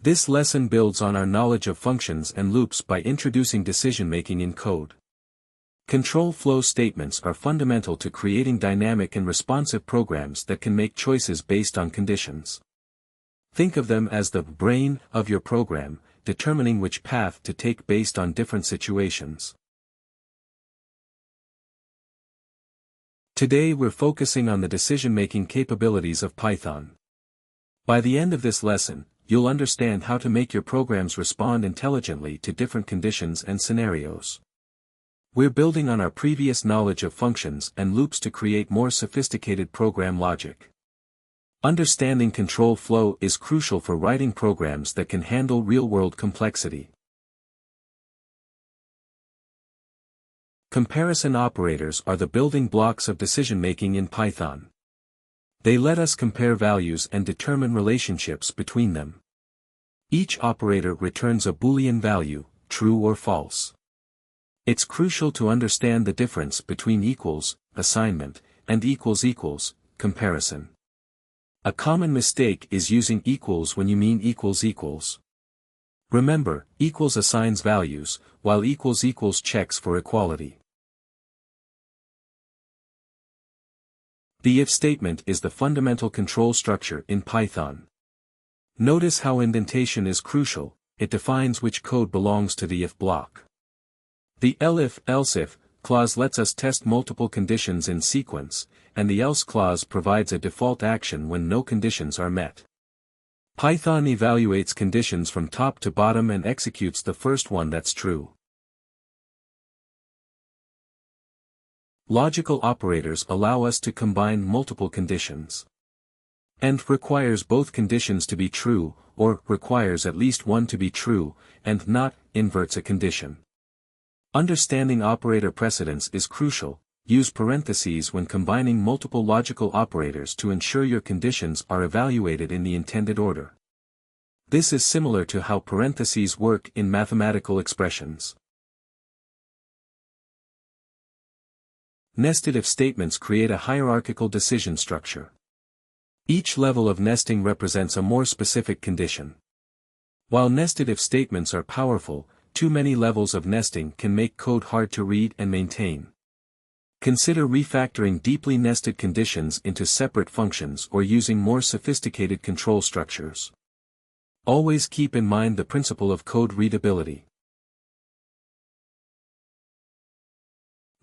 This lesson builds on our knowledge of functions and loops by introducing decision-making in code. Control flow statements are fundamental to creating dynamic and responsive programs that can make choices based on conditions. Think of them as the brain of your program, determining which path to take based on different situations. Today we're focusing on the decision-making capabilities of Python. By the end of this lesson, you'll understand how to make your programs respond intelligently to different conditions and scenarios. We're building on our previous knowledge of functions and loops to create more sophisticated program logic. Understanding control flow is crucial for writing programs that can handle real-world complexity. Comparison operators are the building blocks of decision-making in Python. They let us compare values and determine relationships between them. Each operator returns a Boolean value, true or false. It's crucial to understand the difference between equals, assignment, and equals equals, comparison. A common mistake is using equals when you mean equals equals. Remember, equals assigns values, while equals equals checks for equality. The if statement is the fundamental control structure in Python. Notice how indentation is crucial, it defines which code belongs to the if block. The elif, elseif clause lets us test multiple conditions in sequence, and the else clause provides a default action when no conditions are met. Python evaluates conditions from top to bottom and executes the first one that's true. Logical operators allow us to combine multiple conditions. And requires both conditions to be true, or requires at least one to be true, and not inverts a condition. Understanding operator precedence is crucial. Use parentheses when combining multiple logical operators to ensure your conditions are evaluated in the intended order. This is similar to how parentheses work in mathematical expressions. Nested if statements create a hierarchical decision structure. Each level of nesting represents a more specific condition. While nested if statements are powerful, too many levels of nesting can make code hard to read and maintain. Consider refactoring deeply nested conditions into separate functions or using more sophisticated control structures. Always keep in mind the principle of code readability.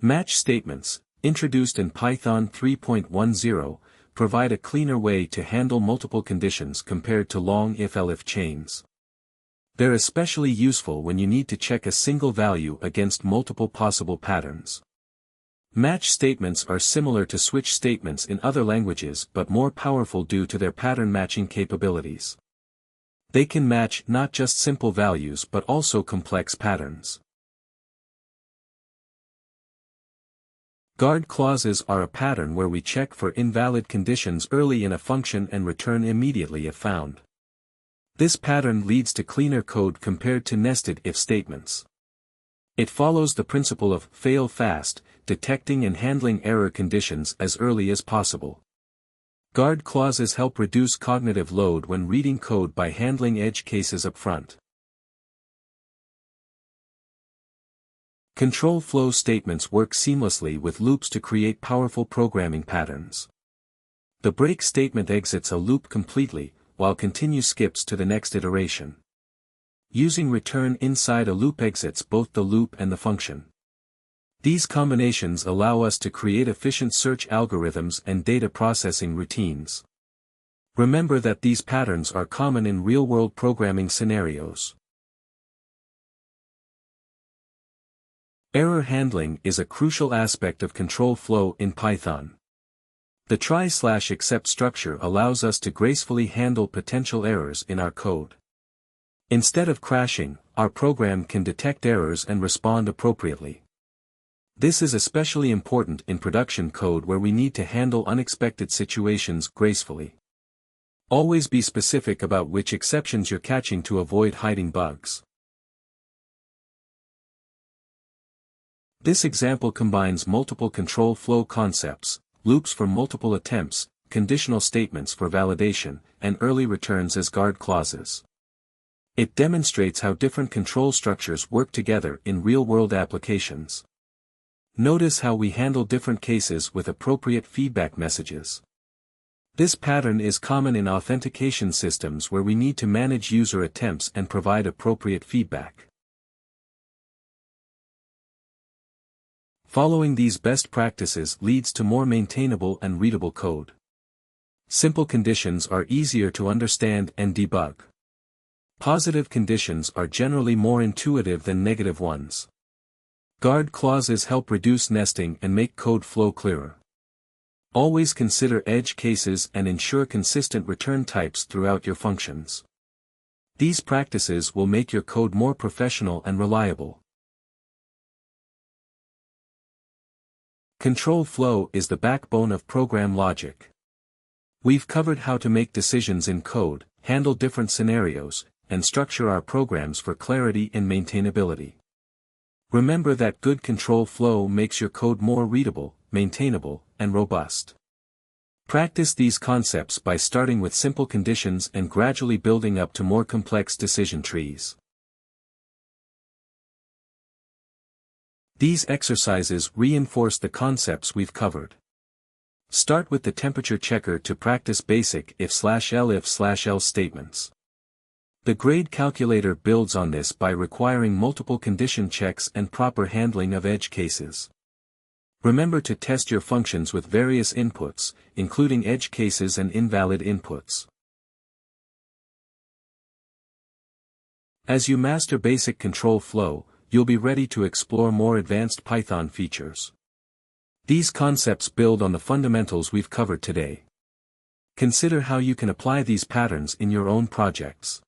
Match statements, introduced in Python 3.10, provide a cleaner way to handle multiple conditions compared to long if-elif chains. They're especially useful when you need to check a single value against multiple possible patterns. Match statements are similar to switch statements in other languages but more powerful due to their pattern matching capabilities. They can match not just simple values but also complex patterns. Guard clauses are a pattern where we check for invalid conditions early in a function and return immediately if found. This pattern leads to cleaner code compared to nested if statements. It follows the principle of fail fast, detecting and handling error conditions as early as possible. Guard clauses help reduce cognitive load when reading code by handling edge cases up front. Control flow statements work seamlessly with loops to create powerful programming patterns. The break statement exits a loop completely, while continue skips to the next iteration. Using return inside a loop exits both the loop and the function. These combinations allow us to create efficient search algorithms and data processing routines. Remember that these patterns are common in real-world programming scenarios. Error handling is a crucial aspect of control flow in Python. The try/except structure allows us to gracefully handle potential errors in our code. Instead of crashing, our program can detect errors and respond appropriately. This is especially important in production code where we need to handle unexpected situations gracefully. Always be specific about which exceptions you're catching to avoid hiding bugs. This example combines multiple control flow concepts, loops for multiple attempts, conditional statements for validation, and early returns as guard clauses. It demonstrates how different control structures work together in real-world applications. Notice how we handle different cases with appropriate feedback messages. This pattern is common in authentication systems where we need to manage user attempts and provide appropriate feedback. Following these best practices leads to more maintainable and readable code. Simple conditions are easier to understand and debug. Positive conditions are generally more intuitive than negative ones. Guard clauses help reduce nesting and make code flow clearer. Always consider edge cases and ensure consistent return types throughout your functions. These practices will make your code more professional and reliable. Control flow is the backbone of program logic. We've covered how to make decisions in code, handle different scenarios, and structure our programs for clarity and maintainability. Remember that good control flow makes your code more readable, maintainable, and robust. Practice these concepts by starting with simple conditions and gradually building up to more complex decision trees. These exercises reinforce the concepts we've covered. Start with the temperature checker to practice basic if/else if/else statements. The grade calculator builds on this by requiring multiple condition checks and proper handling of edge cases. Remember to test your functions with various inputs, including edge cases and invalid inputs. As you master basic control flow, you'll be ready to explore more advanced Python features. These concepts build on the fundamentals we've covered today. Consider how you can apply these patterns in your own projects.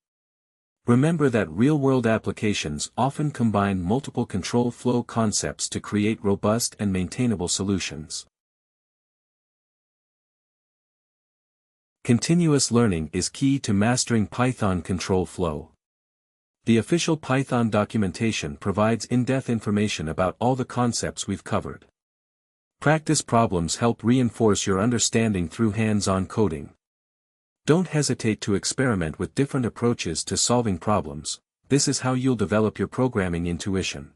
Remember that real-world applications often combine multiple control flow concepts to create robust and maintainable solutions. Continuous learning is key to mastering Python control flow. The official Python documentation provides in-depth information about all the concepts we've covered. Practice problems help reinforce your understanding through hands-on coding. Don't hesitate to experiment with different approaches to solving problems. This is how you'll develop your programming intuition.